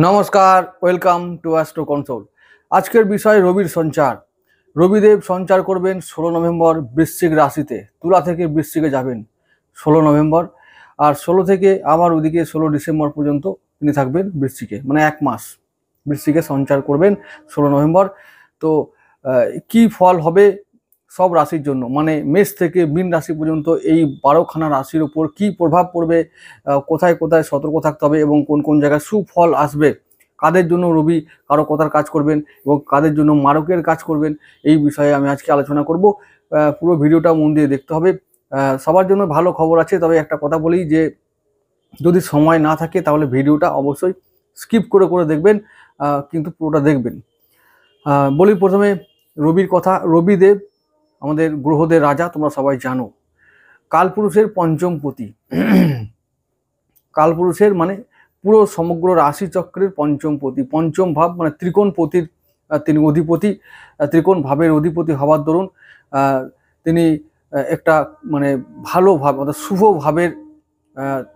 নমস্কার, welcome to astro console. আজকের বিষয় রবির সঞ্চার। রবিদেব সঞ্চার করবেন 16 নভেম্বর বৃশ্চিক রাশিতে। তুলা থেকে বৃশ্চিকে যাবেন 16 নভেম্বর, আর 16 থেকে আবার ওদিকে 16 ডিসেম্বর পর্যন্ত তিনি থাকবেন বৃশ্চিকে, মানে এক মাস বৃশ্চিকে সঞ্চার করবেন 16 নভেম্বর। তো কি ফল হবে সব রাশির জন্য, মানে মেষ থেকে মীন রাশি পর্যন্ত এই 12খানা রাশির উপর কি প্রভাব পড়বে, কোথায় কোথায় সতর্ক থাকতে হবে এবং কোন কোন জায়গায় সুফল আসবে, কাদের জন্য রবি কারকতার কাজ করবেন এবং কাদের জন্য মারকের কাজ করবেন, এই বিষয়ে আমি আজকে আলোচনা করব। পুরো ভিডিওটা মন দিয়ে দেখতে হবে। সবার জন্য ভালো খবর আছে, তবে একটা কথা বলি যে যদি সময় না থাকে তাহলে ভিডিওটা অবশ্যই স্কিপ করে করে দেখবেন, কিন্তু পুরোটা দেখবেন। বলি প্রথমে রবির কথা। রবিদেব আমাদের গ্রহদের রাজা, তোমরা সবাই জানো। কালপুরুষের পঞ্চম পতি। কালপুরুষের মানে পুরো সমগ্র রাশি চক্রের পঞ্চম পতি, পঞ্চম ভাব, মানে ত্রিকোণ পতির তিনি অধিপতি। ত্রিকোণ ভাবের অধিপতি হওয়ার দরুন তিনি একটা মানে ভালো ভাব অর্থাৎ শুভ ভাবের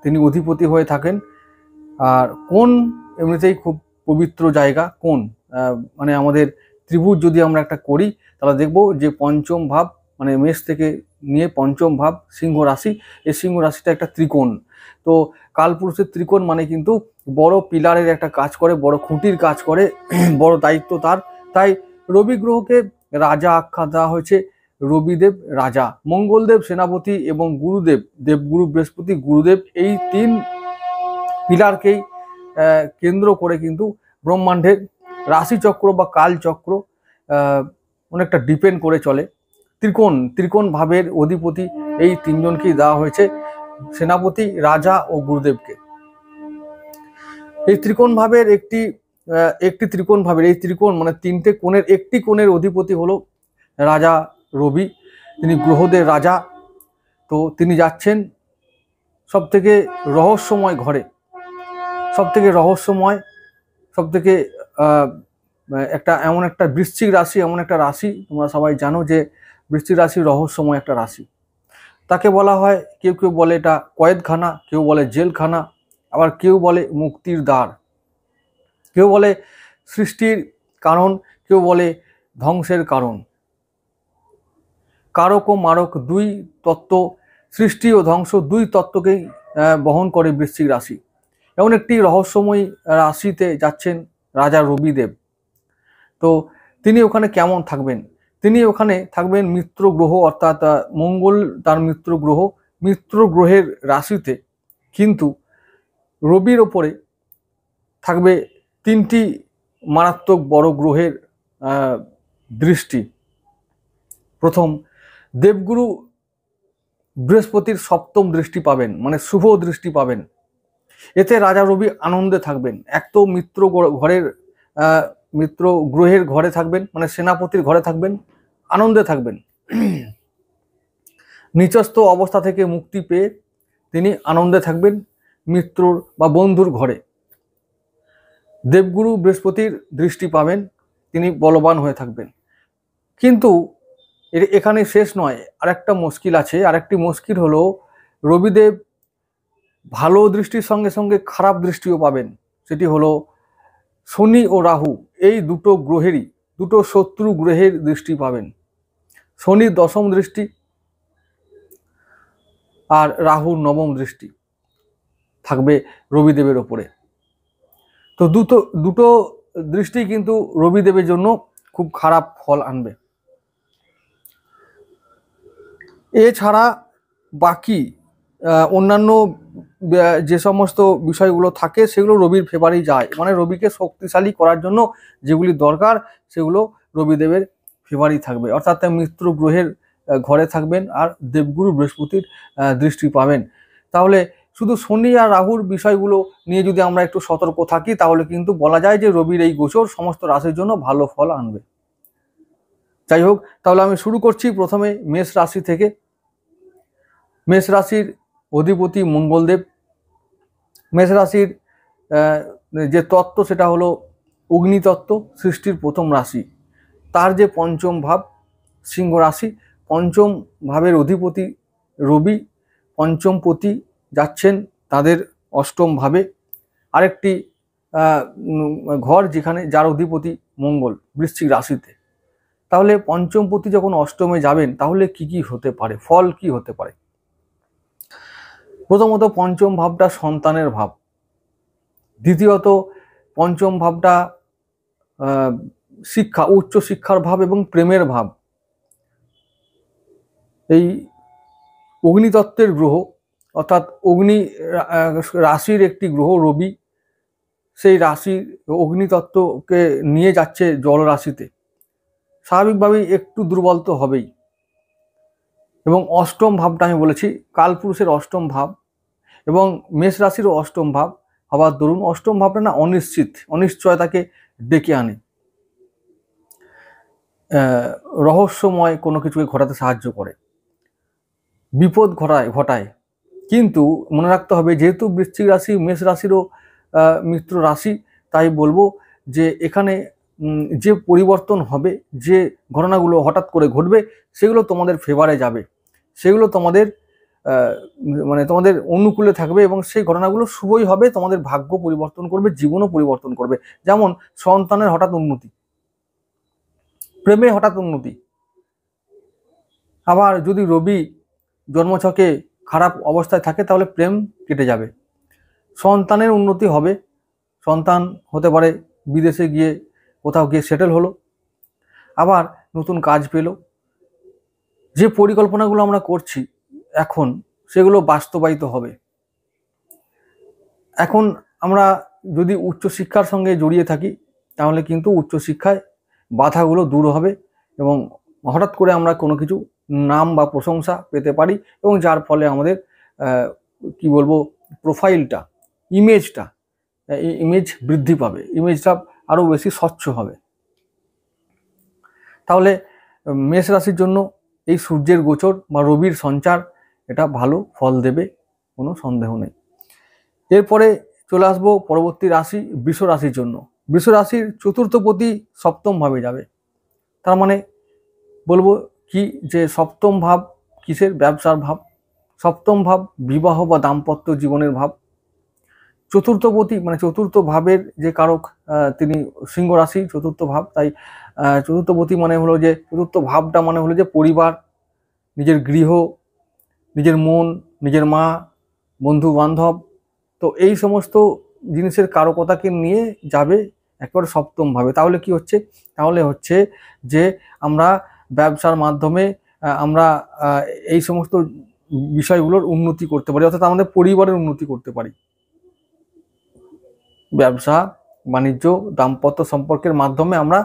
তিনি অধিপতি হয়ে থাকেন। আর কোন এমনিতেই খুব পবিত্র জায়গা। কোন মানে আমাদের ত্রিভুজ যদি আমরা একটা করি তাহলে দেখব যে পঞ্চম ভাব মানে মেষ থেকে নিয়ে পঞ্চম ভাব সিংহ রাশি, এই সিংহ রাশিটা একটা ত্রিকোণ। তো কালপুরুষের ত্রিকোণ মানে কিন্তু বড় পিলারের একটা কাজ করে, বড় খুঁটির কাজ করে, বড় দায়িত্ব তার। তাই রবি গ্রহকে রাজা আখ্যা দেওয়া হয়েছে। রবিদেব রাজা, মঙ্গলদেব সেনাপতি এবং গুরুদেব, দেবগুরু বৃহস্পতি গুরুদেব, এই তিন পিলারকেই কেন্দ্র করে কিন্তু ব্রহ্মাণ্ডের রাশিচক্র বা কালচক্র অনেকটা ডিপেন্ড করে চলে। ত্রিকোণ ভাবের অধিপতি এই তিনজনকেই দেওয়া হয়েছে, সেনাপতি, রাজা ও গুরুদেবকে। এই ত্রিকোণ ভাবের একটি ত্রিকোণ ভাবের এই ত্রিকোণ মানে তিনটে কোণের একটি কোণের অধিপতি হলো রাজা রবি। তিনি গ্রহদের রাজা। তো তিনি যাচ্ছেন সব থেকে রহস্যময় ঘরে, সব থেকে রহস্যময়, সব থেকে এমন একটা বৃশ্চিক রাশি, এমন একটা রাশি তোমরা সবাই জানো যে বৃশ্চিক রাশি রহস্যময় একটা রাশি। তাকে বলা হয়, কেউ কেউ বলে এটা কয়েদখানা, কেউ বলে জেলখানা, আবার কেউ বলে মুক্তির দ্বার, কেউ বলে সৃষ্টির কারণ, কেউ বলে ধ্বংসের কারণ। কারক ও মারক দুই তত্ত্ব, সৃষ্টি ও ধ্বংস দুই তত্ত্বকেই বহন করে বৃশ্চিক রাশি। এমন একটি রহস্যময় রাশিতে যাচ্ছেন রাজা রবিদেব। তো তিনি ওখানে কেমন থাকবেন? তিনি ওখানে থাকবেন মিত্র গ্রহ, অর্থাৎ মঙ্গল তার মিত্র গ্রহ। মিত্র গ্রহের রাশিতে কিন্তু রবির ওপরে থাকবে তিনটি মারাত্মক বড় গ্রহের দৃষ্টি। প্রথম, দেবগুরু বৃহস্পতির সপ্তম দৃষ্টি পাবেন, মানে শুভ দৃষ্টি পাবেন। এতে রাজা রবি আনন্দে থাকবেন। এক তো মিত্র গ্রহের ঘরে থাকবেন, মানে সেনাপতির ঘরে থাকবেন, আনন্দে থাকবেন। নিচস্থ অবস্থা থেকে মুক্তি পেয়ে তিনি আনন্দে থাকবেন মিত্রর বা বন্ধুর ঘরে। দেবগুরু বৃহস্পতির দৃষ্টি পাবেন, তিনি বলবান হয়ে থাকবেন। কিন্তু এখানে শেষ নয়, আরেকটা মুশকিল আছে। আরেকটি মুশকিল হলো রবিদেব ভালো দৃষ্টির সঙ্গে সঙ্গে খারাপ দৃষ্টিও পাবেন। সেটি হলো শনি ও রাহু, এই দুটো গ্রহেরই, দুটো শত্রু গ্রহের দৃষ্টি পাবেন। শনির দশম দৃষ্টি আর রাহুর নবম দৃষ্টি থাকবে রবিদেবের ওপরে। তো দুটো দৃষ্টি কিন্তু রবিদেবের জন্য খুব খারাপ ফল আনবে। এছাড়া বাকি অন্যান্য যে সমস্ত বিষয়গুলো থাকে সেগুলো রবির ফেভারেই যায়, মানে রবিকে শক্তিশালী করার জন্য যেগুলি দরকার সেগুলো রবিদেবের ফেভারেই থাকবে। অর্থাৎ মিত্র গ্রহের ঘরে থাকবেন আর দেবগুরু বৃহস্পতির দৃষ্টি পাবেন। তাহলে শুধু শনি আর রাহুর বিষয়গুলো নিয়ে যদি আমরা একটু সতর্ক থাকি তাহলে কিন্তু বলা যায় যে রবির এই গোচর সমস্ত রাশির জন্য ভালো ফল আনবে। যাই হোক, তাহলে আমি শুরু করছি প্রথমে মেষ রাশি থেকে। মেষ রাশির অধিপতি মঙ্গলদেব। মেষ রাশির যে তত্ত্ব সেটা হলো অগ্নিতত্ত্ব, সৃষ্টির প্রথম রাশি। তার যে পঞ্চম ভাব সিংহ রাশি, পঞ্চম ভাবের অধিপতি রবি পঞ্চমপতি যাচ্ছেন তাদের অষ্টম ভাবে, আরেকটি ঘর যেখানে যার অধিপতি মঙ্গল বৃশ্চিক রাশিতে। তাহলে পঞ্চমপতি যখন অষ্টমে যাবেন তাহলে কি কি হতে পারে, ফল কি হতে পারে? প্রথমত পঞ্চম ভাবটা সন্তানের ভাব। দ্বিতীয়ত পঞ্চম ভাবটা শিক্ষা, উচ্চ শিক্ষার ভাব এবং প্রেমের ভাব। এই অগ্নিতত্ত্বের গ্রহ অর্থাৎ অগ্নি রাশির একটি গ্রহ রবি, সেই রাশি অগ্নিতত্ত্বকে নিয়ে যাচ্ছে জল রাশিতে, স্বাভাবিকভাবেই একটু দুর্বল তো হবেই। এবং অষ্টম ভাবটা আমি বলেছি কালপুরুষের অষ্টম ভাব, এবং মেষ রাশিরও অষ্টম ভাব হবার দরুন অষ্টম ভাবটা না অনিশ্চয়তাকে ডেকে আনে, রহস্যময় কোনো কিছুকে ঘটাতে সাহায্য করে, বিপদ ঘটায়। কিন্তু মনে রাখতে হবে যেহেতু বৃশ্চিক রাশি মেষ রাশিরও মিত্র রাশি, তাই বলবো যে এখানে যে পরিবর্তন হবে, যে ঘটনাগুলো হঠাৎ করে ঘটবে সেগুলো তোমাদের ফেভারে যাবে, সেগুলো তোমাদের তোমাদের অনুকূলে থাকবে এবং সেই ঘটনাগুলো শুভই হবে, তোমাদের ভাগ্য পরিবর্তন করবে, জীবনও পরিবর্তন করবে। যেমন সন্তানের হঠাৎ উন্নতি, প্রেমে হঠাৎ উন্নতি। আবার যদি রবি জন্মছকে খারাপ অবস্থায় থাকে তাহলে প্রেম কেটে যাবে, সন্তানের উন্নতি হবে, সন্তান হতে পারে বিদেশে গিয়ে কোথাও গিয়ে সেটেল হলো, আবার নতুন কাজ পেল। যে পরিকল্পনাগুলো আমরা করছি এখন সেগুলো বাস্তবায়িত হবে। এখন আমরা যদি উচ্চশিক্ষার সঙ্গে জড়িয়ে থাকি তাহলে কিন্তু উচ্চশিক্ষায় বাধাগুলো দূর হবে এবং হঠাৎ করে আমরা কোনো কিছু নাম বা প্রশংসা পেতে পারি, এবং যার ফলে আমাদের কি বলবো প্রোফাইলটা, ইমেজ বৃদ্ধি পাবে, ইমেজটা আরও বেশি স্বচ্ছ হবে। তাহলে মেষ রাশির জন্য এই সূর্যের গোচর বা রবির সঞ্চার এটা ভালো ফল দেবে, কোনো সন্দেহ নেই। এরপরে চলে আসবো পরবর্তী রাশি বৃষ রাশির জন্য। বৃষ রাশির চতুর্থপতি সপ্তম ভাবে যাবে, তার মানে বলবো কি যে সপ্তম ভাব কিসের? ব্যবসার ভাব। সপ্তম ভাব বিবাহ বা দাম্পত্য জীবনের ভাব। চতুর্থপতি মানে চতুর্থ ভাবের যে কারক তিনি সিংহ রাশি চতুর্থ ভাব, তাই চতুর্থপতি মানে হলো যে চতুর্থ ভাবটা মানে হলো যে পরিবার, নিজের গৃহ, নিজের মন, নিজের মা, বন্ধু বান্ধব, তো এই সমস্ত জিনিসের কারকতাকে নিয়ে যাবে একেবারে সপ্তম ভাবে। তাহলে কি হচ্ছে? তাহলে হচ্ছে যে আমরা ব্যবসার মাধ্যমে আমরা এই সমস্ত বিষয়গুলোর উন্নতি করতে পারি, অর্থাৎ আমাদের পরিবারের উন্নতি করতে পারি। ব্যবসা বাণিজ্য দাম্পত্য সম্পর্কের মাধ্যমে আমরা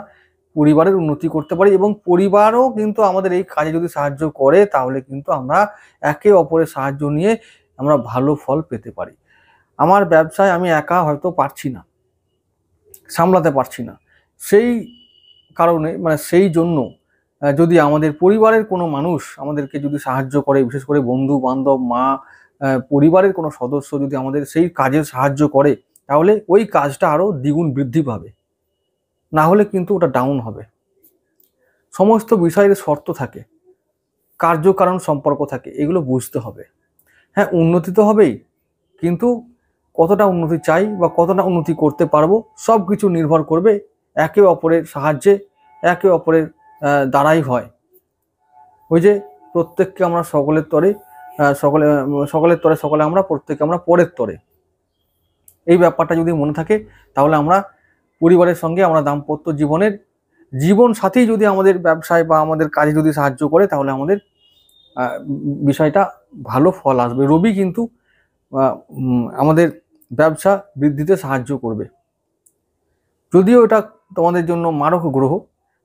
পরিবারের উন্নতি করতে পারি, এবং পরিবারও কিন্তু আমাদের এই কাজে যদি সাহায্য করে তাহলে কিন্তু আমরা একে অপরের সাহায্য নিয়ে আমরা ভালো ফল পেতে পারি। আমার ব্যবসায় আমি একা হয়তো পারছি না, সামলাতে পারছি না, সেই কারণে সেই জন্য যদি আমাদের পরিবারের কোনো মানুষ আমাদেরকে যদি সাহায্য করে, বিশেষ করে বন্ধু বান্ধব, মা, পরিবারের কোনো সদস্য যদি আমাদের সেই কাজে সাহায্য করে তাহলে ওই কাজটা আরও দ্বিগুণ বৃদ্ধি পাবে, না হলে কিন্তু ওটা ডাউন হবে। সমস্ত বিষয়ের শর্ত থাকে, কার্যকারণ সম্পর্ক থাকে, এগুলো বুঝতে হবে। হ্যাঁ, উন্নতি তো হবেই, কিন্তু কতটা উন্নতি চাই বা কতটা উন্নতি করতে পারবো সব কিছু নির্ভর করবে একে অপরের সাহায্যে, একে অপরের দ্বারাই হয়। ওই যে প্রত্যেককে আমরা সকলের তরে সকলে আমরা, প্রত্যেককে আমরা পরের তরে, এই ব্যাপারটা যদি মনে থাকে তাহলে আমরা পরিবারের সঙ্গে আমরা দাম্পত্য জীবন সাথী যদি আমাদের ব্যবসায় বা আমাদের কাজে যদি সাহায্য করে তাহলে আমাদের বিষয়টা ভালো ফল আসবে। রবি কিন্তু আমাদের ব্যবসা বৃদ্ধিতে সাহায্য করবে, যদিও এটা তোমাদের জন্য মারক গ্রহ,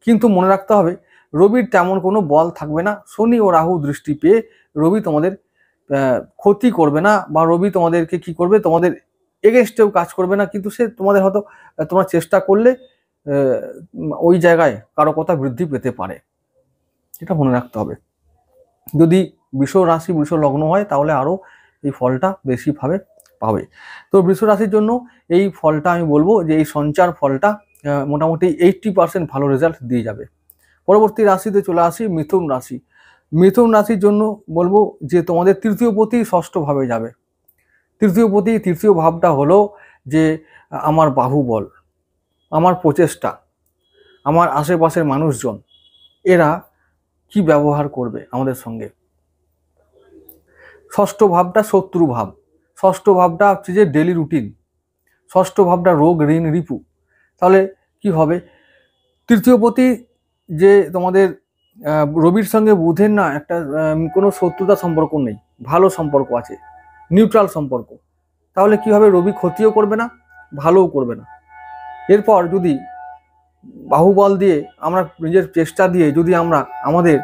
কিন্তু মনে রাখতে হবে রবির তেমন কোনো বল থাকবে না। শনি ও রাহু দৃষ্টি পেয়ে রবি তোমাদের ক্ষতি করবে না, বা রবি তোমাদেরকে কি করবে, তোমাদের এগেনস্টেও কাজ করবে না, কিন্তু সে তোমাদের হয়তো তোমরা চেষ্টা করলে ওই জায়গায় কারকতা বৃদ্ধি পেতে পারে, এটা মনে রাখতে হবে। যদি বৃষ রাশি বৃষ লগ্ন হয় তাহলে আরো এই ফলটা বেশিভাবে পাবে। তো বৃষ রাশির জন্য এই ফলটা আমি বলবো যে এই সঞ্চার ফলটা মোটামুটি 80% ভালো রেজাল্ট দিয়ে যাবে। পরবর্তী রাশিতে চলে আসি মিথুন রাশি। মিথুন রাশির জন্য বলবো যে তোমাদের তৃতীয় পতি ষষ্ঠ ভাবে যাবে। তৃতীয় ভাবটা হলো যে আমার বাহুবল, আমার প্রচেষ্টা, আমার আশেপাশের মানুষজন এরা কি ব্যবহার করবে আমাদের সঙ্গে। ষষ্ঠ ভাবটা শত্রু ভাব, ষষ্ঠ ভাবটা হচ্ছে যে ডেলি রুটিন, ষষ্ঠ ভাবটা রোগ ঋণ রিপু। তাহলে কি হবে, তৃতীয়পতি যে তোমাদের রবির সঙ্গে বুধের না একটা কোনো শত্রুতা সম্পর্ক নেই, ভালো সম্পর্ক আছে, নিউট্রাল সম্পর্ক। তাহলে কি হবে, রবি ক্ষতিও করবে না ভালোও করবে না। এরপর যদি বাহুবল দিয়ে আমরা নিজের চেষ্টা দিয়ে যদি আমরা আমাদের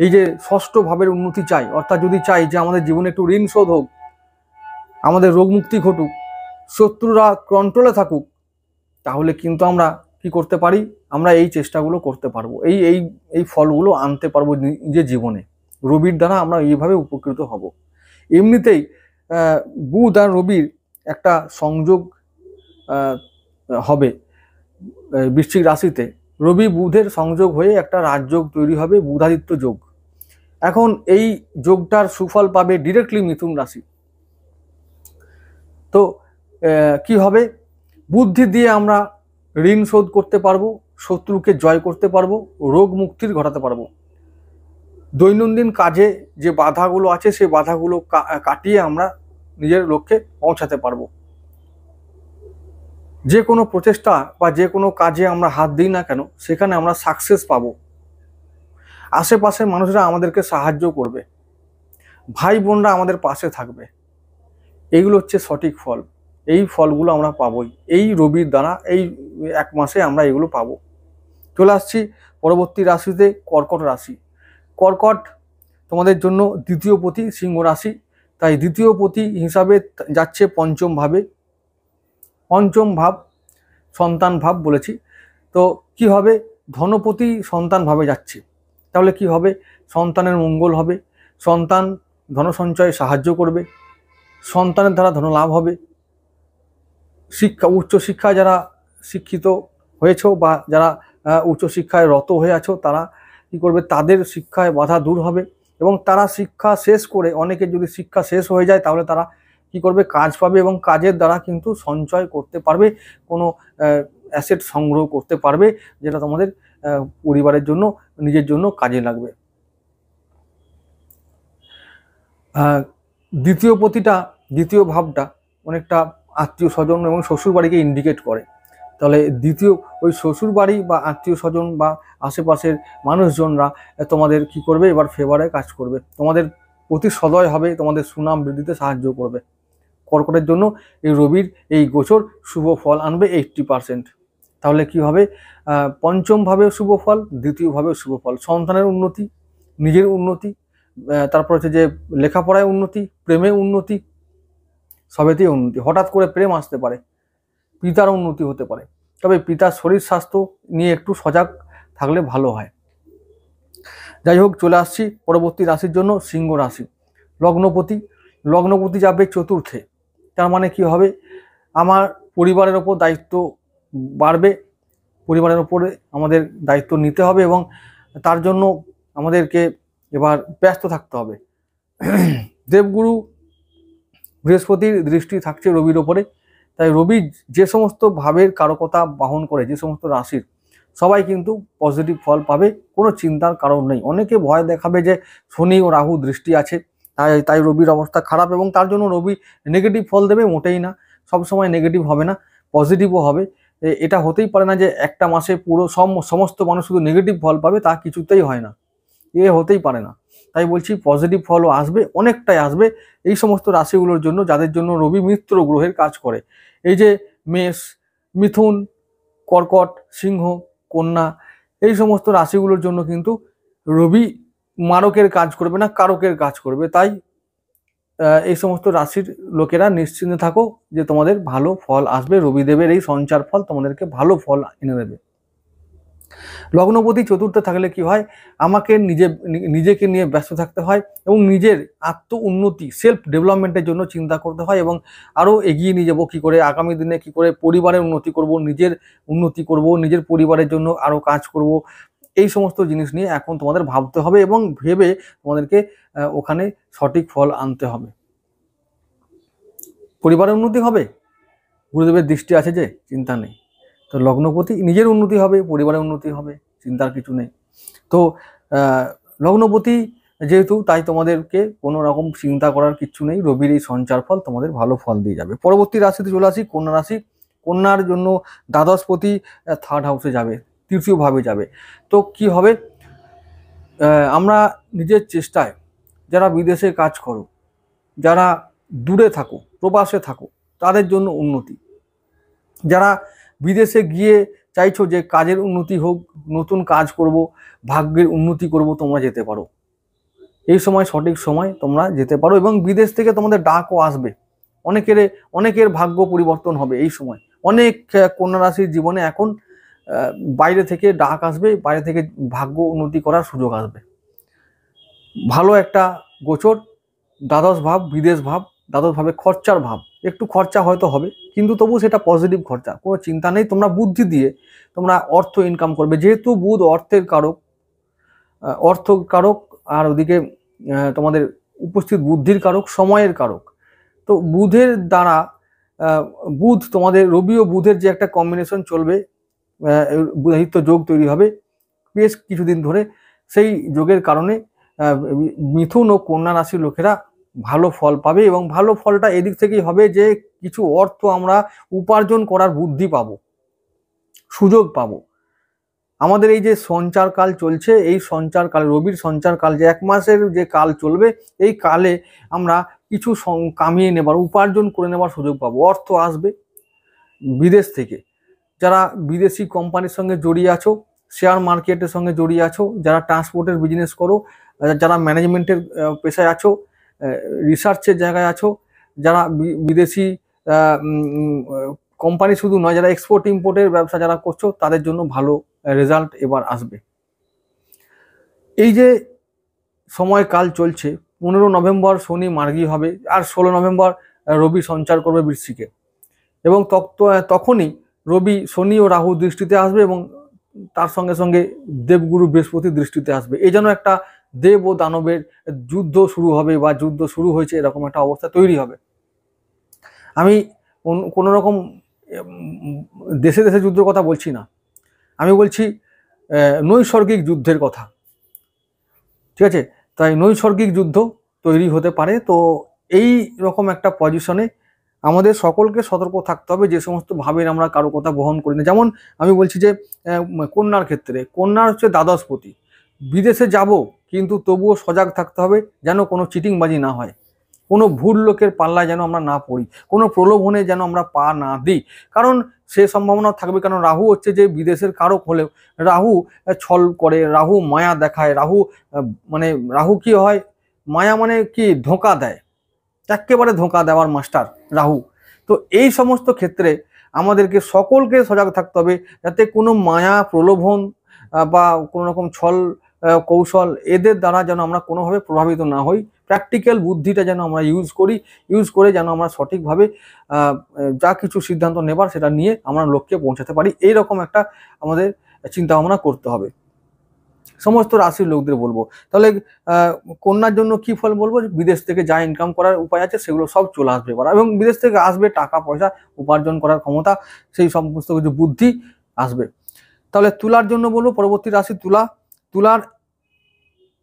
এই যে ষষ্ঠ ভাবের উন্নতি চাই, অর্থাৎ যদি চাই যে আমাদের জীবনে একটু ঋণ শোধ হোক, আমাদের রোগ মুক্তি ঘটুক, শত্রুরা কন্ট্রোলে থাকুক, তাহলে কিন্তু আমরা কি করতে পারি, আমরা এই চেষ্টাগুলো করতে পারবো, এই এই এই ফলগুলো আনতে পারবো নিজের জীবনে। রবির দ্বারা আমরা এইভাবে উপকৃত হব। এমনিতেই বুধ আর রবির একটা সংযোগ হবে বৃশ্চিক রাশিতে, রবি বুধের সংযোগ হয়ে একটা রাজযোগ তৈরি হবে, বুধাদিত্য যোগ। এখন এই যোগটার সুফল পাবে ডিরেক্টলি মিথুন রাশি। তো কি হবে, বুদ্ধি দিয়ে আমরা ঋণ শোধ করতে পারবো, শত্রুকে জয় করতে পারবো, রোগ মুক্তির ঘটাতে পারবো। দৈনন্দিন কাজে যে বাধাগুলো আছে সেই বাধাগুলো কাটিয়ে আমরা নিজের লক্ষ্যে পৌঁছাতে পারবো। যে কোনো প্রচেষ্টা বা যে কোনো কাজে আমরা হাত দিই না কেন সেখানে আমরা সাকসেস পাবো। আশেপাশের মানুষরা আমাদেরকে সাহায্য করবে, ভাই বোনরা আমাদের পাশে থাকবে। এইগুলো হচ্ছে সঠিক ফল। এই ফলগুলো আমরা পাবোই এই রবির দ্বারা, এই এক মাসে আমরা এগুলো পাবো। চলে আসছি পরবর্তী রাশিতে কর্কট রাশি। কর্কট তোমাদের জন্য দ্বিতীয় পতি সিংহ রাশি, তাই দ্বিতীয় পতি হিসাবে যাচ্ছে পঞ্চম ভাবে। পঞ্চম ভাব সন্তান ভাব বলেছি, তো কি হবে, ধনপতি সন্তান ভাবে যাচ্ছে। তাহলে কি হবে, সন্তানের মঙ্গল হবে, সন্তান ধন সঞ্চয়ে সাহায্য করবে, সন্তানের দ্বারা ধন লাভ হবে। শিক্ষা, উচ্চশিক্ষায় যারা শিক্ষিত হয়েছ বা যারা উচ্চশিক্ষায় রত হয়ে আছো তারা কি করবে, তাদের শিক্ষায় বাধা দূর হবে এবং তারা শিক্ষা শেষ করে, অনেকের যদি শিক্ষা শেষ হয়ে যায় তাহলে তারা কি করবে, কাজ পাবে এবং কাজের দ্বারা কিন্তু সঞ্চয় করতে পারবে, কোনো অ্যাসেট সংগ্রহ করতে পারবে যেটা তোমাদের পরিবারের জন্য নিজের জন্য কাজে লাগবে। দ্বিতীয় ভাবটা অনেকটা আত্মীয় স্বজন এবং শ্বশুর বাড়িকে ইন্ডিকেট করে। তাহলে দ্বিতীয় ওই শ্বশুর বাড়ি বা আত্মীয় স্বজন বা আশেপাশের মানুষজনরা তোমাদের কি করবে, এবার ফেভারে কাজ করবে, তোমাদের প্রতি সদয় হবে, তোমাদের সুনাম বৃদ্ধিতে সাহায্য করবে। কর্কটের জন্য এই রবির এই গোচর শুভ ফল আনবে 80%। তাহলে কি হবে, পঞ্চম ভাবে শুভ ফল, দ্বিতীয় ভাবে শুভ ফল, সন্তানের উন্নতি, নিজের উন্নতি, তারপর হচ্ছে যে লেখাপড়ায় উন্নতি, প্রেমে উন্নতি, সবেতেই উন্নতি। হঠাৎ করে প্রেম আসতে পারে, পিতার উন্নতি হতে পারে, তবে পিতার শরীর স্বাস্থ্য নিয়ে একটু সজাগ থাকলে ভালো হয়। যাই হোক, চলে আসছি পরবর্তী রাশির জন্য সিংহ রাশি। লগ্নপতি যাবে চতুর্থে। তার মানে কি হবে, আমার পরিবারের ওপর দায়িত্ব বাড়বে, পরিবারের ওপরে আমাদের দায়িত্ব নিতে হবে এবং তার জন্য আমাদেরকে এবার ব্যস্ত থাকতে হবে। দেবগুরু বৃহস্পতির দৃষ্টি থাকছে রবির ওপরে, তাই রবি যে সমস্ত ভাবের কারকতা বহন করে, যে সমস্ত রাশির, সবাই কিন্তু পজিটিভ ফল পাবে, কোনো চিন্তার কারণ নেই। অনেকে ভয় দেখাবে যে শনি ও রাহু দৃষ্টি আছে, তাই রবির অবস্থা খারাপ এবং তার জন্য রবি নেগেটিভ ফল দেবে, মোটেই না। সবসময় নেগেটিভ হবে না, পজিটিভও হবে। এটা হতেই পারে না যে একটা মাসে পুরো সমস্ত মানুষ শুধু নেগেটিভ ফল পাবে, তা কিছুতেই হয় না, হতেই পারে না। তাই বলছি পজিটিভ ফলও আসবে, অনেকটাই আসবে এই সমস্ত রাশিগুলোর জন্য যাদের জন্য রবি মিত্র গ্রহের কাজ করে। এই যে মেষ, মিথুন, কর্কট, সিংহ, কন্যা, এই সমস্ত রাশিগুলোর জন্য কিন্তু রবি মারকের কাজ করবে না, কারকের কাজ করবে। তাই এই সমস্ত রাশির লোকেরা নিশ্চিন্তে থাকো যে তোমাদের ভালো ফল আসবে। রবিদেবের এই সঞ্চার ফল তোমাদেরকে ভালো ফল এনে দেবে। লগ্নপতি চতুর্থে থাকলে কি হয়, আমাকে নিজেকে নিয়ে ব্যস্ত থাকতে হয় এবং নিজের আত্ম উন্নতি সেলফ ডেভেলপমেন্টের জন্য চিন্তা করতে হয় এবং আরও এগিয়ে নিয়ে যাবো কী করে, আগামী দিনে কী করে পরিবারের উন্নতি করব, নিজের উন্নতি করব, নিজের পরিবারের জন্য আরও কাজ করব, এই সমস্ত জিনিস নিয়ে এখন তোমাদের ভাবতে হবে এবং ভেবে তোমাদেরকে ওখানে সঠিক ফল আনতে হবে। পরিবারের উন্নতি হবে, গুরুদেবের দৃষ্টি আছে যে, চিন্তা নেই। তো লগ্নপতি নিজের উন্নতি হবে, পরিবারের উন্নতি হবে, চিন্তার কিছু নেই। তো লগ্নপতি যেহেতু, তাই তোমাদেরকে কোনো রকম চিন্তা করার কিছু নেই। রবির এই সঞ্চার ফল তোমাদের ভালো ফল দিয়ে যাবে। পরবর্তী রাশিতে চলে আসি কন্যা রাশি। কন্যার জন্য দ্বাদশপতি থার্ড হাউসে যাবে, তৃতীয় ভাবে যাবে। তো কি হবে, আমরা নিজের চেষ্টায় যারা বিদেশে কাজ করো, যারা দূরে থাকো, প্রবাসে থাকো, তাদের জন্য উন্নতি। যারা বিদেশে গিয়ে চাইছো যে কাজের উন্নতি হোক, নতুন কাজ করব, ভাগ্যের উন্নতি করব, তোমরা যেতে পারো। এই সময় সঠিক সময় তোমরা যেতে পারো এবং বিদেশ থেকে তোমাদের ডাকও আসবে। অনেকের ভাগ্য পরিবর্তন হবে এই সময়। অনেক কন্যা রাশির জীবনে এখন বাইরে থেকে ডাক আসবে, বাইরে থেকে ভাগ্য উন্নতি করার সুযোগ আসবে। ভালো একটা গোচর, দ্বাদশ ভাব বিদেশ ভাব, দ্বাদশ ভাবে খরচার ভাব। একটু খরচা হয়তো হবে, কিন্তু তবু সেটা পজিটিভ খরচা, কোনো চিন্তা নেই। তোমরা বুদ্ধি দিয়ে তোমরা অর্থ ইনকাম করবে, যেহেতু বুধ অর্থের কারক আর ওদিকে তোমাদের উপস্থিত বুদ্ধির কারক, সময়ের কারক। তো বুধের দ্বারা বুধ তোমাদের, রবি ও বুধের যে একটা কম্বিনেশন চলবে, বুধাদিত্য যোগ তৈরি হবে বেশ কিছুদিন ধরে। সেই যোগের কারণে মিথুন ও কন্যা রাশির লোকেরা ভালো ফল পাবে এবং ভালো ফলটা এদিক থেকেই হবে যে কিছু অর্থ আমরা উপার্জন করার বুদ্ধি পাবো, সুযোগ পাবো। আমাদের এই যে সঞ্চার কাল চলছে, এই সঞ্চার কাল, রবির সঞ্চার কাল, যে 1 মাসের যে কাল চলবে, এই কালে আমরা কিছু কামিয়ে নেবার, উপার্জন করে নেবার সুযোগ পাবো। অর্থ আসবে বিদেশ থেকে। যারা বিদেশি কোম্পানির সঙ্গে জড়িয়ে আছো, শেয়ার মার্কেটের সঙ্গে জড়িয়ে আছো, যারা ট্রান্সপোর্টের বিজনেস করো, যারা ম্যানেজমেন্টের পেশায় আছো, রিসার্চের জায়গায় আছো, যারা বিদেশি কোম্পানি শুধু নয়, যারা এক্সপোর্ট ইম্পোর্টের ব্যবসা যারা করছো, তাদের জন্য ভালো রেজাল্ট এবার আসবে। এই যে সময়কাল চলছে, 15 নভেম্বর শনি মার্গী হবে আর 16 নভেম্বর রবি সঞ্চার করবে বৃশ্চিকে, এবং তখনই রবি, শনি ও রাহু দৃষ্টিতে আসবে এবং তার সঙ্গে সঙ্গে দেবগুরু বৃহস্পতি দৃষ্টিতে আসবে। এই জন্য একটা দেব ও দানবের যুদ্ধ শুরু হবে বা যুদ্ধ শুরু হয়েছে, এরকম একটা অবস্থা তৈরি হবে। আমি কোনো রকম দেশে দেশে যুদ্ধের কথা বলছি না, আমি বলছি নৈসর্গিক যুদ্ধের কথা, ঠিক আছে? তাই নৈসর্গিক যুদ্ধ তৈরি হতে পারে। তো এই রকম একটা পজিশনে আমাদের সকলকে সতর্ক থাকতে হবে, যে সমস্ত ভাবের আমরা কারো কথা বহন করি না। যেমন আমি বলছি যে কন্যার ক্ষেত্রে, কন্যার হচ্ছে দ্বাদশপতি। বিদেশে যাব, কিন্তু তবুও সজাগ থাকতে হবে যেন কোনো চিটিংবাজি না হয়, কোনো ভুল লোকের পাল্লায় যেন আমরা না পড়ি, কোনো প্রলোভনে যেন আমরা পা না দিই, কারণ সে সম্ভাবনা থাকবে। কারণ রাহু হচ্ছে যে বিদেশের কারক হলেও রাহু ছল করে, রাহু মায়া দেখায়, রাহু কি হয়, মায়া মানে কি, ধোঁকা দেয়, একেবারে ধোঁকা দেওয়ার মাস্টার রাহু। তো এই সমস্ত ক্ষেত্রে আমাদেরকে সকলকে সজাগ থাকতে হবে, যাতে কোনো মায়া, প্রলোভন বা কোনো রকম ছল কৌশল, এদের দ্বারা যেন আমরা কোনোভাবে প্রভাবিত না হই। প্র্যাকটিক্যাল বুদ্ধিটা যেন আমরা ইউজ করে যেন আমরা সঠিকভাবে যা কিছু সিদ্ধান্ত নেবার সেটা নিয়ে আমরা লক্ষ্যে পৌঁছাতে পারি। এইরকম একটা আমাদের চিন্তা ভাবনা করতে হবে। সমস্ত রাশির লোকদের বলবো। তাহলে কন্যার জন্য কি ফল বলবো, বিদেশ থেকে যা ইনকাম করার উপায় আছে সেগুলো সব চলে আসবে এবার, এবং বিদেশ থেকে আসবে টাকা পয়সা উপার্জন করার ক্ষমতা, সেই সমস্ত কিছু বুদ্ধি আসবে। তাহলে তুলার জন্য বলবো, পরবর্তী রাশি তুলা। তুলার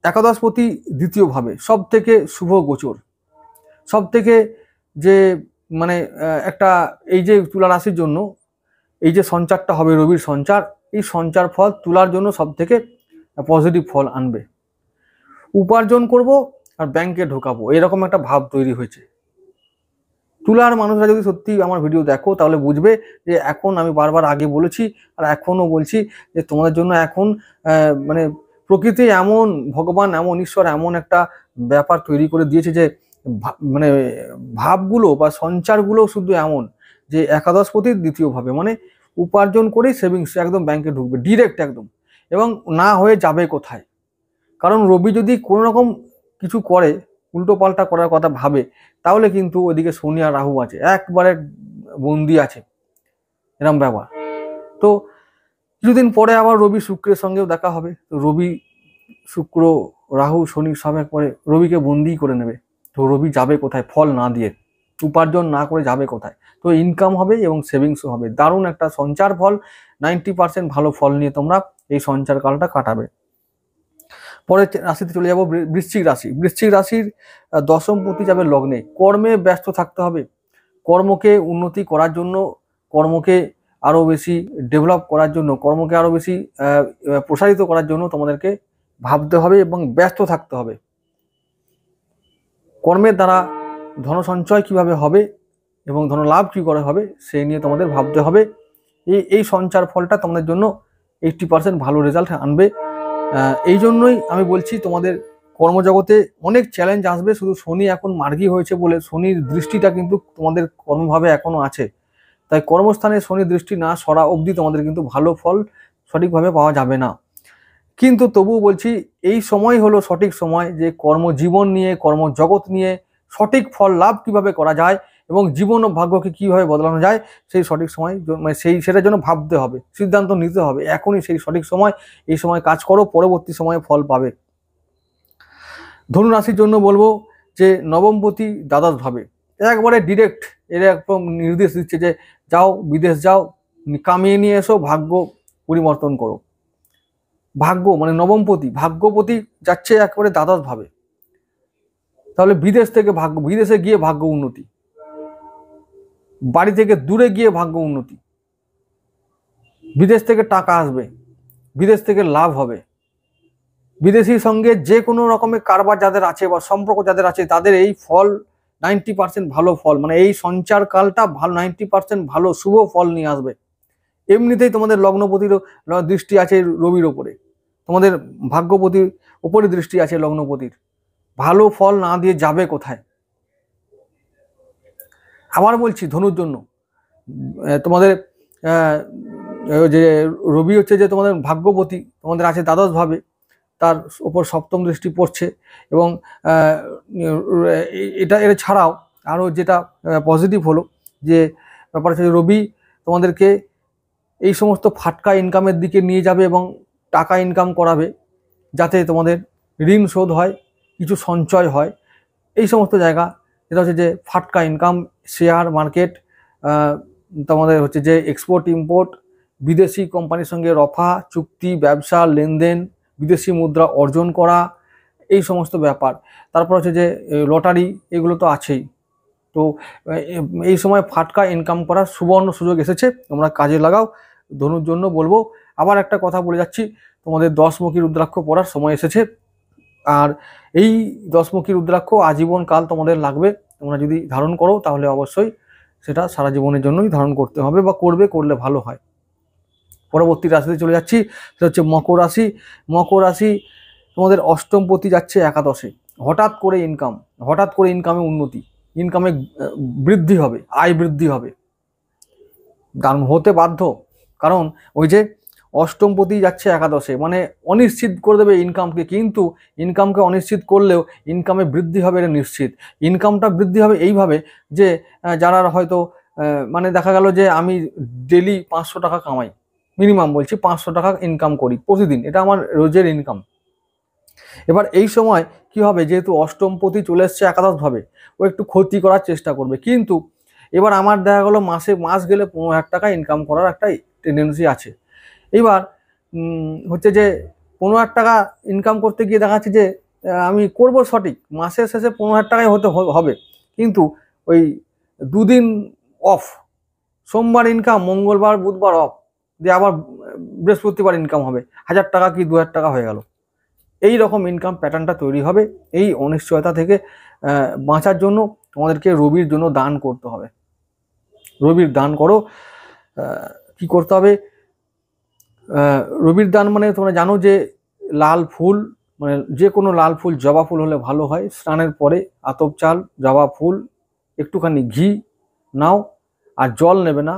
একাদশপতি দ্বিতীয় ভাবে, সব থেকে শুভ গোচর, সব থেকে যে একটা, এই যে তুলা রাশির জন্য এই যে সঞ্চারটা হবে, রবির সঞ্চার, এই সঞ্চার ফল তুলার জন্য সব থেকে পজিটিভ ফল আনবে। উপার্জন করব আর ব্যাংকে ঢোকাবো, এরকম একটা ভাব তৈরি হয়েছে। তুলার মানুষরা যদি সত্যি আমার ভিডিও দেখো, তাহলে বুঝবে যে এখন আমি বারবার আগে বলেছি আর এখনও বলছি যে তোমাদের জন্য এখন প্রকৃতি এমন, ভগবান এমন, ঈশ্বর এমন একটা ব্যাপার তৈরি করে দিয়েছে যে মানে ভাবগুলো বা সঞ্চারগুলো শুধু এমন যে একাদশপতির দ্বিতীয় ভাবে, মানে উপার্জন করেই সেভিংস একদম ব্যাংকে ঢুকবে ডিরেক্ট একদম, এবং না হয়ে যাবে কোথায়। কারণ রবি যদি কোনো রকম কিছু করে, উল্টো পাল্টা করার কথা ভাবে, তাহলে কিন্তু ওইদিকে শনি আর রাহু আছে, একবারে বন্দি আছে, এরম ব্যাপার। তো কিছুদিন পরে আবার রবি শুক্রের সঙ্গেও দেখা হবে, তো রবি শুক্র রাহু শনি সব একবারে রবিকে বন্দি করে নেবে। তো রবি যাবে কোথায় ফল না দিয়ে, উপার্জন না করে যাবে কোথায়? তো ইনকাম হবে এবং সেভিংসও হবে, দারুণ একটা সঞ্চার ফল, 90% ভালো ফল নিয়ে তোমরা এই সঞ্চার কালটা কাটাবে। পরের রাশিতে চলে যাব, বৃশ্চিক রাশি। বৃশ্চিক রাশির দশমপতি যাবে লগ্নে। কর্মে ব্যস্ত থাকতে হবে, কর্মকে উন্নতি করার জন্য, কর্মকে আরো বেশি ডেভেলপ করার জন্য, কর্মকে আরো বেশি প্রসারিত করার জন্য তোমাদেরকে ভাবতে হবে এবং ব্যস্ত থাকতে হবে। কর্মের দ্বারা ধন সঞ্চয় কিভাবে হবে এবং ধন লাভ কি করে হবে সেই নিয়ে তোমাদের ভাবতে হবে। এই সঞ্চার ফলটা তোমাদের জন্য 80% ভালো রেজাল্ট আনবে। এই জন্যই আমি বলছি তোমাদের কর্মজগতে অনেক চ্যালেঞ্জ আসবে। শুধু শনি এখন মার্গী হয়েছে বলে শনির দৃষ্টিটা কিন্তু তোমাদের কর্মভাবে এখনো আছে, তাই কর্মস্থানে শনির দৃষ্টি না সরা অবধি তোমাদের কিন্তু ভালো ফল সঠিকভাবে পাওয়া যাবে না। কিন্তু তবুও বলছি এই সময় হলো সঠিক সময় যে কর্মজীবন নিয়ে, কর্মজগৎ নিয়ে সঠিক ফল লাভ কিভাবে করা যায় এবং জীবন ও ভাগ্যকে কিভাবে বদলানো যায়, সেই সঠিক সময় মানে সেটার জন্য ভাবতে হবে, সিদ্ধান্ত নিতে হবে। এখনই সেই সঠিক সময়, এই সময় কাজ করো, পরবর্তী সময়ে ফল পাবে। ধনু রাশির জন্য বলবো যে নবমপতি দ্বাদশ ভাবে, একবারে ডিরেক্ট এরকম নির্দেশ দিচ্ছে যে যাও বিদেশ যাও, কামিয়ে নিয়ে এসো, ভাগ্য পরিবর্তন করো। ভাগ্য মানে নবমপতি, ভাগ্যপতি যাচ্ছে একেবারে দ্বাদশ ভাবে, তাহলে বিদেশ থেকে ভাগ্য, বিদেশে গিয়ে ভাগ্য উন্নতি, বাড়ি থেকে দূরে গিয়ে ভাগ্য উন্নতি, বিদেশ থেকে টাকা আসবে, বিদেশ থেকে লাভ হবে, বিদেশির সঙ্গে যে কোনো রকমের কারবার যাদের আছে বা সম্পর্ক যাদের আছে তাদের এই ফল 90% ভালো ফল, মানে এই সঞ্চার কালটা ভালো 90% ভালো শুভ ফল নিয়ে আসবে। এমনিতেই তোমাদের লগ্নপতির দৃষ্টি আছে রবির ওপরে, তোমাদের ভাগ্যপতির ওপরে দৃষ্টি আছে লগ্নপতির, ভালো ফল না দিয়ে যাবে কোথায়? আবার বলছি ধনুর জন্য তোমাদের যে রবি হচ্ছে যে তোমাদের ভাগ্যপতি, তোমাদের আছে দ্বাদশ ভাবে, তার ওপর সপ্তম দৃষ্টি পড়ছে। এবং এটা ছাড়াও আরও যেটা পজিটিভ হলো যে ব্যাপার হচ্ছে রবি তোমাদেরকে এই সমস্ত ফাটকা ইনকামের দিকে নিয়ে যাবে এবং টাকা ইনকাম করাবে, যাতে তোমাদের ঋণ শোধ হয়, কিছু সঞ্চয় হয়। এই সমস্ত জায়গা যেটা হচ্ছে যে ফাটকা ইনকাম, শেয়ার মার্কেট, তোমাদের হচ্ছে যে এক্সপোর্ট ইম্পোর্ট, বিদেশি কোম্পানির সঙ্গে রফা চুক্তি, ব্যবসা লেনদেন, বিদেশি মুদ্রা অর্জন করা, এই সমস্ত ব্যাপার। তারপর হচ্ছে যে লটারি, এগুলো তো আছেই। তো এই সময় ফাটকা ইনকাম করার সুবর্ণ সুযোগ এসেছে, তোমরা কাজে লাগাও। ধনুর জন্য বলবো, আবার একটা কথা বলে যাচ্ছি, তোমাদের 10মুখী রুদ্রাক্ষ পড়ার সময় এসেছে। আর এই 10মুখী রুদ্রাক্ষ আজীবন কাল তোমাদের লাগবে। তোমরা যদি ধারণ করো তাহলে অবশ্যই সেটা সারা জীবনের জন্যই ধারণ করতে হবে বা করলে ভালো হয়। পরবর্তী রাশিতে চলে যাচ্ছি, সেটা হচ্ছে মকর রাশি। মকর রাশি তোমাদের অষ্টমপতি যাচ্ছে একাদশে। হঠাৎ করে ইনকামে উন্নতি, ইনকামে বৃদ্ধি হবে, আয় বৃদ্ধি হবে, দারুণ হতে বাধ্য। কারণ ওই যে অষ্টমপতি যাচ্ছে একাদশে, মানে অনিশ্চিত করে দেবে ইনকামকে, কিন্তু ইনকামকে অনিশ্চিত করলেও ইনকামে বৃদ্ধি হবে এটা নিশ্চিত। ইনকামটা বৃদ্ধি হবে এইভাবে যে যারা হয়তো মানে দেখা গেল যে আমি ডেলি 500 টাকা কামাই, মিনিমাম বলছি 500 টাকা ইনকাম করি প্রতিদিন, এটা আমার রোজের ইনকাম। এবার এই সময় কি হবে, যেহেতু অষ্টমপতি চলে এসছে একাদশভাবে, ও একটু ক্ষতি করার চেষ্টা করবে। কিন্তু এবার আমার দেখা গেলো মাস গেলে 15,000 টাকা ইনকাম করার একটা টেন্ডেন্সি আছে। এবার হচ্ছে যে 15,000 টাকা ইনকাম করতে গিয়ে দেখা যাচ্ছে যে আমি করব সঠিক, মাসের শেষে 15,000 টাকাই হবে, কিন্তু ওই দুদিন অফ, সোমবার ইনকাম, মঙ্গলবার বুধবার অফ, দিয়ে আবার বৃহস্পতিবার ইনকাম হবে, 1,000 টাকা কি 2,000 টাকা হয়ে গেল। এই রকম ইনকাম প্যাটার্নটা তৈরি হবে। এই অনিশ্চয়তা থেকে বাঁচার জন্য তোমাদেরকে রবির জন্য দান করতে হবে। রবির দান করো। কি করতে হবে? রবির দান মানে তোমরা জানো যে লাল ফুল মানে যে কোনো লাল ফুল, জবা ফুল হলে ভালো হয়। স্নানের পরে আতপ চাল, জবা ফুল, একটুখানি ঘি নাও, আর জল নেবে না,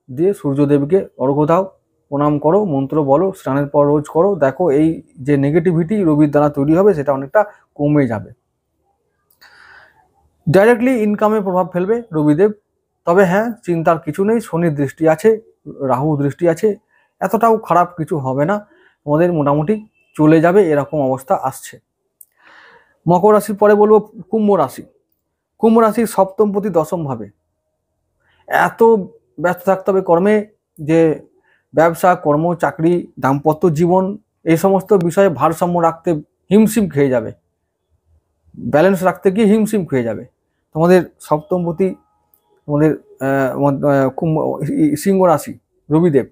দিয়ে সূর্যদেবকে অর্ঘ্য দাও, প্রণাম করো, মন্ত্র বলো, স্নানের পর রোজ করো। দেখো এই যে নেগেটিভিটি রবির দ্বারা তৈরি হবে সেটা অনেকটা কমে যাবে। ডাইরেক্টলি ইনকামে প্রভাব ফেলবে রবিদেব। তবে হ্যাঁ, চিন্তার কিছু নেই, শনির দৃষ্টি আছে, রাহু দৃষ্টি আছে, এতটাও খারাপ কিছু হবে না, আমাদের মোটামুটি চলে যাবে, এরকম অবস্থা আসছে। মকর রাশির পরে বলবো কুম্ভ রাশি। কুম্ভ রাশির সপ্তমপতি দশম ভাবে। এত ব্যস্ত থাকতে হবে কর্মে যে ব্যবসা, কর্ম, চাকরি, দাম্পত্য জীবন এই সমস্ত বিষয়ে ভারসাম্য রাখতে হিমশিম খেয়ে যাবে, ব্যালেন্স রাখতে গিয়ে হিমশিম খেয়ে যাবে। তোমাদের সপ্তমপতি, তোমাদের সিংহ রাশি রবিদেব,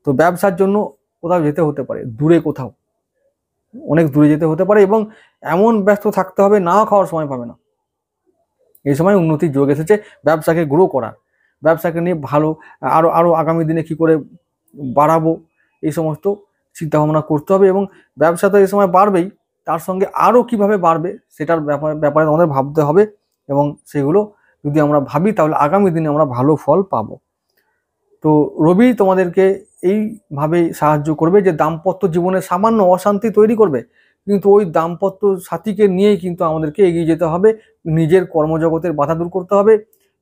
তো ব্যবসার জন্য কোথাও যেতে হতে পারে, দূরে কোথাও, অনেক দূরে যেতে হতে পারে, এবং এমন ব্যস্ত থাকতে হবে না খাওয়ার সময় পাবে না। এই সময় উন্নতির যোগ এসেছে, ব্যবসাকে গ্রো করার, ব্যবসাকে নিয়ে ভালো আরো আরো আগামী দিনে কি করে বাড়াবো এই সমস্ত চিন্তা ভাবনা করতে হবে। এবং ব্যবসা তো এই সময় বাড়বেই, তার সঙ্গে আরো কিভাবে বাড়বে সেটার ব্যাপারে আমাদের ভাবতে হবে, এবং সেগুলো যদি আমরা ভাবি তাহলে আগামী দিনে আমরা ভালো ফল পাবো। তো রবি তোমাদেরকে এইভাবে সাহায্য করবে যে দাম্পত্য জীবনে সামান্য অশান্তি তৈরি করবে, কিন্তু ওই দাম্পত্য সাথীকে নিয়েই কিন্তু আমাদেরকে এগিয়ে যেতে হবে, নিজের কর্মজগতের বাধা দূর করতে হবে,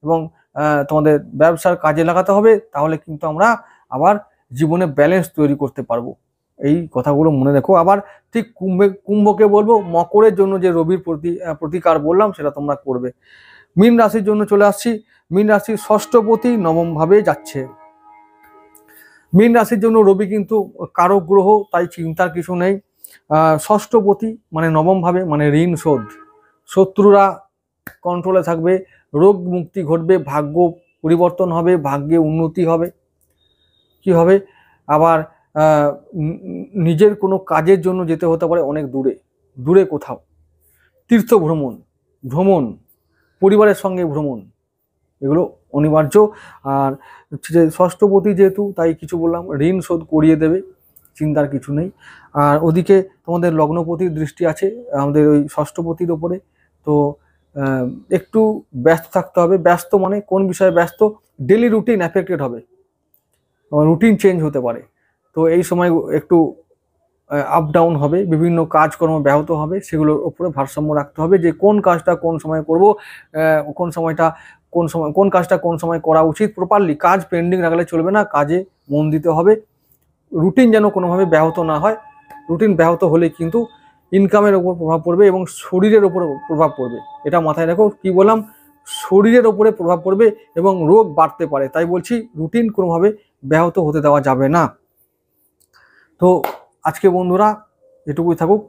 এবং তোমাদের ব্যবসার কাজে লাগাতে হবে, তাহলে কিন্তু আমরা আবার জীবনে ব্যালেন্স তৈরি করতে পারবো। এই কথাগুলো মনে রেখো। আবার ঠিক কুম্ভকে বলবো মকরের জন্য যে রবির প্রতিকার বললাম সেটা তোমরা করবে। মীন রাশির জন্য চলে আসছি। মীন রাশির ষষ্ঠপতি নবম ভাবে যাচ্ছে। মীন রাশির জন্য রবি কিন্তু কারক গ্রহ, তাই চিন্তার কিছু নেই। ষষ্ঠপতি মানে নবম ভাবে, মানে ঋণ শোধ, শত্রুরা কন্ট্রোলে থাকবে, রোগ মুক্তি ঘটবে, ভাগ্য পরিবর্তন হবে, ভাগ্যে উন্নতি হবে। কি হবে, আবার নিজের কোনো কাজের জন্য যেতে হতে পারে অনেক দূরে, দূরে কোথাও, তীর্থ ভ্রমণ, পরিবারের সঙ্গে ভ্রমণ, এগুলো অনিবার্য। আর যে ষষ্ঠপতি যেহেতু, তাই কিছু বললাম, ঋণ শোধ করিয়ে দেবে, চিন্তার কিছু নেই। আর ওদিকে তোমাদের লগ্নপতির দৃষ্টি আছে আমাদের ওই ষষ্ঠপতির ওপরে, তো একটু ব্যস্ত থাকতে হবে। ব্যস্ত মানে কোন বিষয়ে ব্যস্ত, ডেলি রুটিন অ্যাফেক্টেড হবে, রুটিন চেঞ্জ হতে পারে। তো এই সময় একটু আপ ডাউন হবে, বিভিন্ন কাজকর্ম ব্যাহত হবে, সেগুলোর উপরে ভারসাম্য রাখতে হবে যে কোন কাজটা কোন সময় করব, কোন কাজটা কোন সময় করা উচিত। প্রপারলি কাজ পেন্ডিং রাখলে চলবে না, কাজে মন দিতে হবে, রুটিন যেন কোনোভাবে ব্যাহত না হয়। রুটিন ব্যাহত হলে কিন্তু ইনকামের ওপর প্রভাব পড়বে এবং শরীরের ওপর প্রভাব পড়বে, এটা মাথায় রাখো। কি বললাম, শরীরের ওপরে প্রভাব পড়বে এবং রোগ বাড়তে পারে, তাই বলছি রুটিন কোনোভাবে ব্যাহত হতে দেওয়া যাবে না। তো আজকে বন্ধুরা এটুকুই থাকুক।